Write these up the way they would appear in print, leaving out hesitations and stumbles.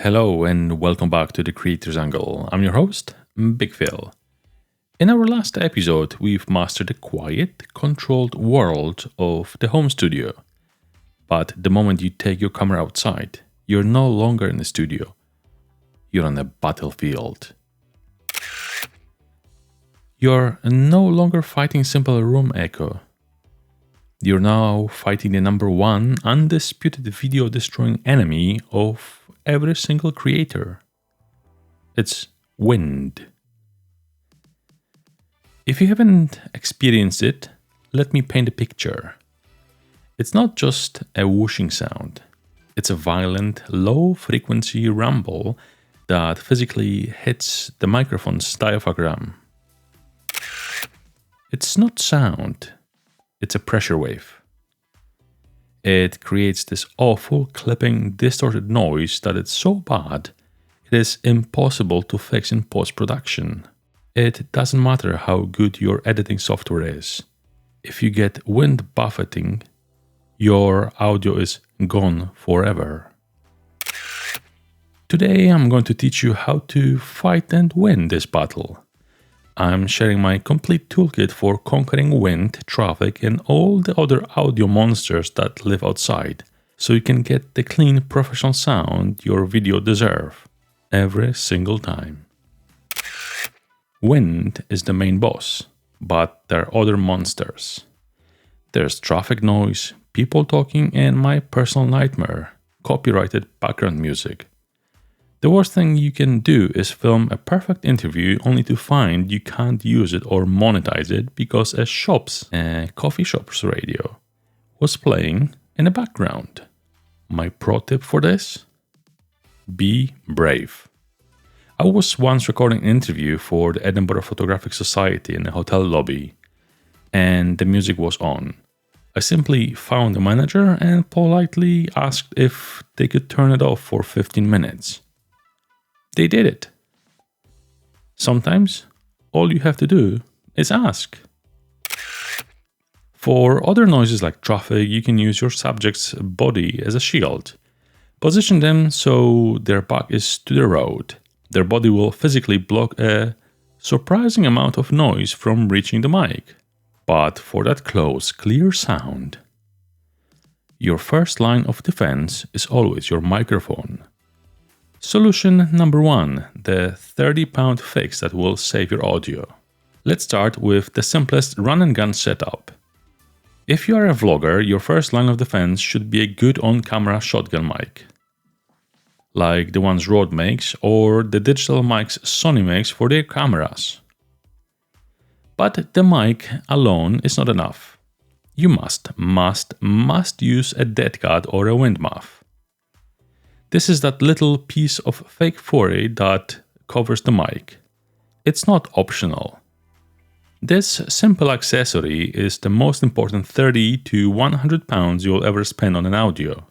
Hello and welcome back to the Creator's Angle. I'm your host, Big Phil. In our last episode, we've mastered the quiet, controlled world of the home studio. But the moment you take your camera outside, you're no longer in the studio. You're on a battlefield. You're no longer fighting simple room echo. You're now fighting the number one undisputed video-destroying enemy of every single creator. It's wind. If you haven't experienced it, let me paint a picture. It's not just a whooshing sound. It's a violent, low-frequency rumble that physically hits the microphone's diaphragm. It's not sound. It's a pressure wave. It creates this awful, clipping, distorted noise that it's so bad, it is impossible to fix in post-production. It doesn't matter how good your editing software is. If you get wind buffeting, your audio is gone forever. Today I'm going to teach you how to fight and win this battle. I'm sharing my complete toolkit for conquering wind, traffic, and all the other audio monsters that live outside, so you can get the clean, professional sound your video deserves every single time. Wind is the main boss, but there are other monsters. There's traffic noise, people talking, and my personal nightmare, copyrighted background music. The worst thing you can do is film a perfect interview only to find you can't use it or monetize it because a coffee shop's radio was playing in the background. My pro tip for this? Be brave. I was once recording an interview for the Edinburgh Photographic Society in a hotel lobby, and the music was on. I simply found the manager and politely asked if they could turn it off for 15 minutes. They did it. Sometimes, all you have to do is ask. For other noises like traffic, you can use your subject's body as a shield. Position them so their back is to the road. Their body will physically block a surprising amount of noise from reaching the mic. But for that close, clear sound, your first line of defense is always your microphone. Solution number one, the 30-pound fix that will save your audio. Let's start with the simplest run-and-gun setup. If you are a vlogger, your first line of defense should be a good on-camera shotgun mic, like the ones Rode makes or the digital mics Sony makes for their cameras. But the mic alone is not enough. You must use a dead cat or a wind muff. This is that little piece of fake furry that covers the mic. It's not optional. This simple accessory is the most important 30 to 100 pounds you'll ever spend on an audio.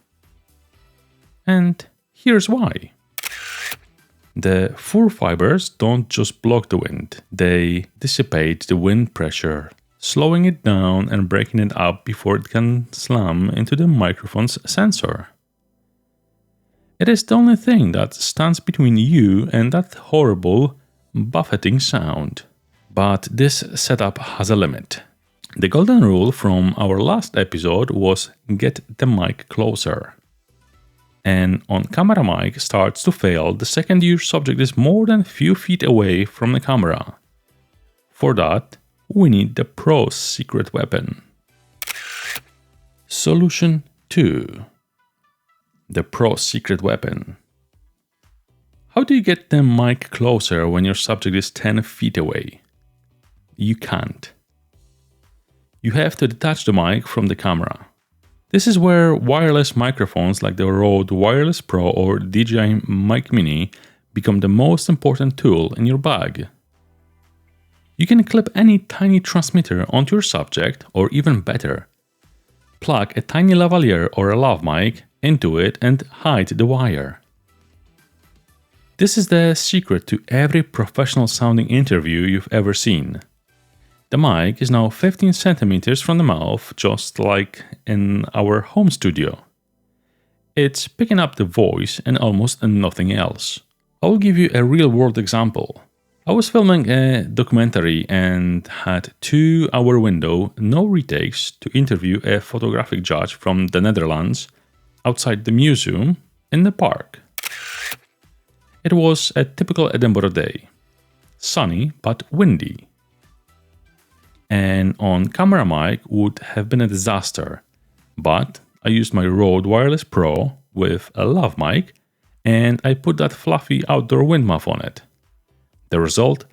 And here's why. The fur fibers don't just block the wind, they dissipate the wind pressure, slowing it down and breaking it up before it can slam into the microphone's sensor. It is the only thing that stands between you and that horrible, buffeting sound. But this setup has a limit. The golden rule from our last episode was get the mic closer. An on-camera mic starts to fail the second your subject is more than a few feet away from the camera. For that, we need the pro's secret weapon. Solution 2. The pro's secret weapon. How do you get the mic closer when your subject is 10 feet away? You can't. You have to detach the mic from the camera. This is where wireless microphones like the RØDE Wireless PRO or DJI Mic Mini become the most important tool in your bag. You can clip any tiny transmitter onto your subject, or even better, plug a tiny lavalier or a lav mic into it and hide the wire. This is the secret to every professional sounding interview you've ever seen. The mic is now 15 centimeters from the mouth, just like in our home studio. It's picking up the voice and almost nothing else. I'll give you a real-world example. I was filming a documentary and had 2-hour window, no retakes, to interview a photographic judge from the Netherlands outside the museum in the park. It was a typical Edinburgh day. Sunny but windy. An on-camera mic would have been a disaster, but I used my RØDE Wireless PRO with a lav mic and I put that fluffy outdoor wind muff on it. The result?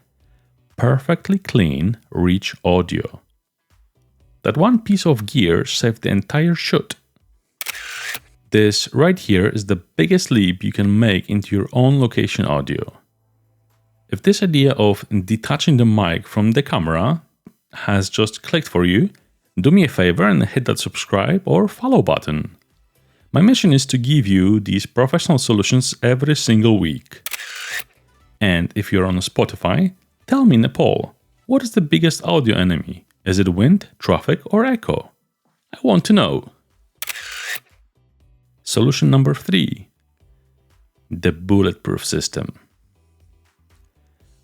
Perfectly clean, rich audio. That one piece of gear saved the entire shoot. This right here is the biggest leap you can make into your own location audio. If this idea of detaching the mic from the camera has just clicked for you, do me a favor and hit that subscribe or follow button. My mission is to give you these professional solutions every single week. And if you're on Spotify, tell me in a poll, what is the biggest audio enemy? Is it wind, traffic, or echo? I want to know. Solution number 3. The bulletproof system.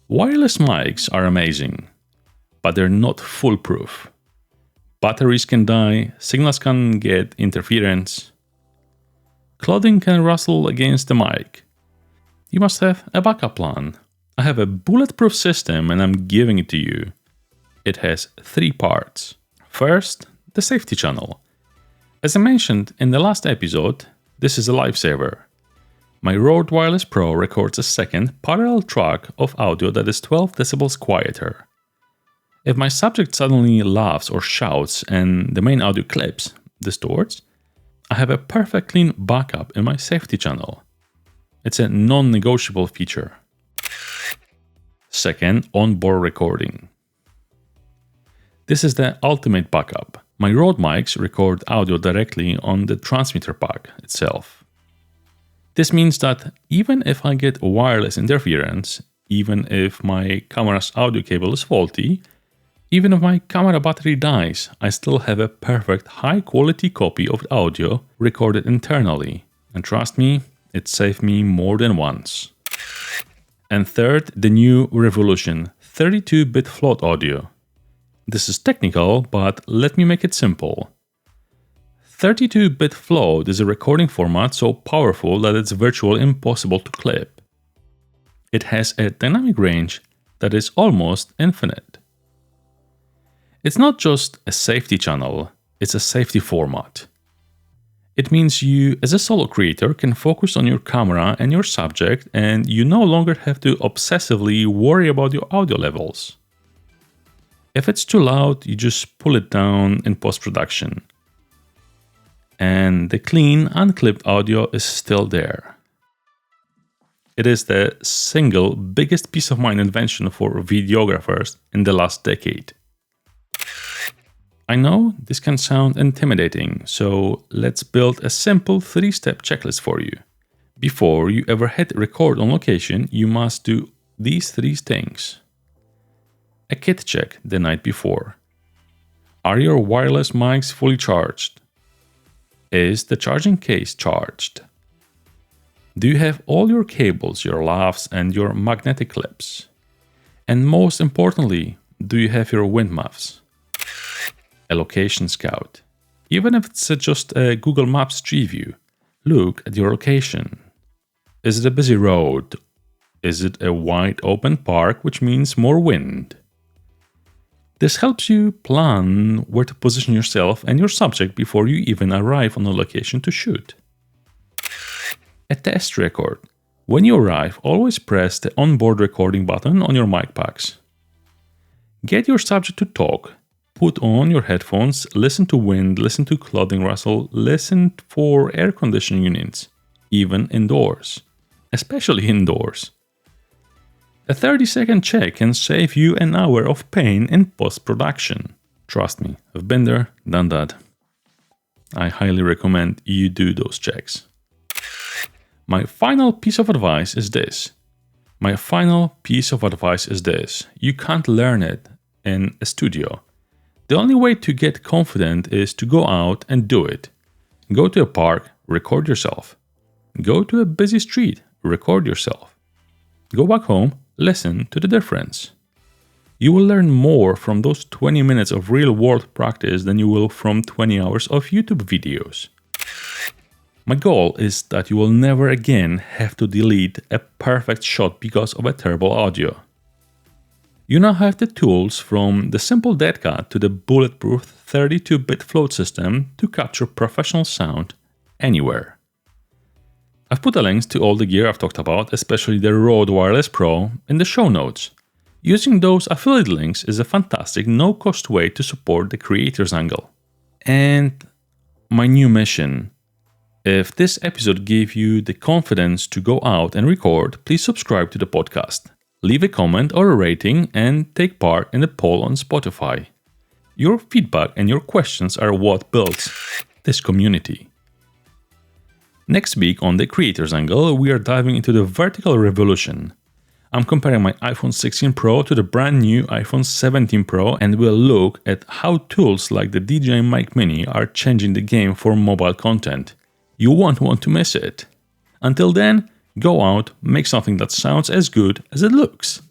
Wireless mics are amazing, but they're not foolproof. Batteries can die, signals can get interference, clothing can rustle against the mic. You must have a backup plan. I have a bulletproof system and I'm giving it to you. It has 3 parts. First, the safety channel. As I mentioned in the last episode, this is a lifesaver. My RØDE Wireless PRO records a second parallel track of audio that is 12 decibels quieter. If my subject suddenly laughs or shouts and the main audio clips, distorts, I have a perfect clean backup in my safety channel. It's a non-negotiable feature. Second, onboard recording. This is the ultimate backup. My RØDE mics record audio directly on the transmitter pack itself. This means that even if I get wireless interference, even if my camera's audio cable is faulty, even if my camera battery dies, I still have a perfect high-quality copy of the audio recorded internally. And trust me, it saved me more than once. And third, the new revolution, 32-bit float audio. This is technical, but let me make it simple. 32-bit float is a recording format so powerful that it's virtually impossible to clip. It has a dynamic range that is almost infinite. It's not just a safety channel, it's a safety format. It means you, as a solo creator, can focus on your camera and your subject, and you no longer have to obsessively worry about your audio levels. If it's too loud, you just pull it down in post-production. And the clean, unclipped audio is still there. It is the single biggest piece of mind invention for videographers in the last decade. I know this can sound intimidating, so let's build a simple 3-step checklist for you. Before you ever hit record on location, you must do these 3 things. A kit check the night before. Are your wireless mics fully charged? Is the charging case charged? Do you have all your cables, your lavs, and your magnetic clips? And most importantly, do you have your wind muffs? A location scout. Even if it's just a Google Maps tree view, look at your location. Is it a busy road? Is it a wide open park, which means more wind? This helps you plan where to position yourself and your subject before you even arrive on the location to shoot. A test record. When you arrive, always press the onboard recording button on your mic packs. Get your subject to talk. Put on your headphones, listen to wind, listen to clothing rustle, listen for air conditioning units, even indoors, especially indoors. A 30-second check can save you an hour of pain in post-production. Trust me, I've been there, done that. I highly recommend you do those checks. My final piece of advice is this. You can't learn it in a studio. The only way to get confident is to go out and do it. Go to a park, record yourself. Go to a busy street, record yourself. Go back home, listen to the difference. You will learn more from those 20 minutes of real-world practice than you will from 20 hours of YouTube videos. My goal is that you will never again have to delete a perfect shot because of a terrible audio. You now have the tools from the simple dead cut to the bulletproof 32-bit float system to capture professional sound anywhere. I've put the links to all the gear I've talked about, especially the RØDE Wireless PRO, in the show notes. Using those affiliate links is a fantastic no-cost way to support the creator's angle. And my new mission. If this episode gave you the confidence to go out and record, please subscribe to the podcast. Leave a comment or a rating and take part in the poll on Spotify. Your feedback and your questions are what builds this community. Next week on the Creator's Angle, we are diving into the vertical revolution. I'm comparing my iPhone 16 Pro to the brand new iPhone 17 Pro, and we'll look at how tools like the DJI Mic Mini are changing the game for mobile content. You won't want to miss it. Until then, go out, make something that sounds as good as it looks.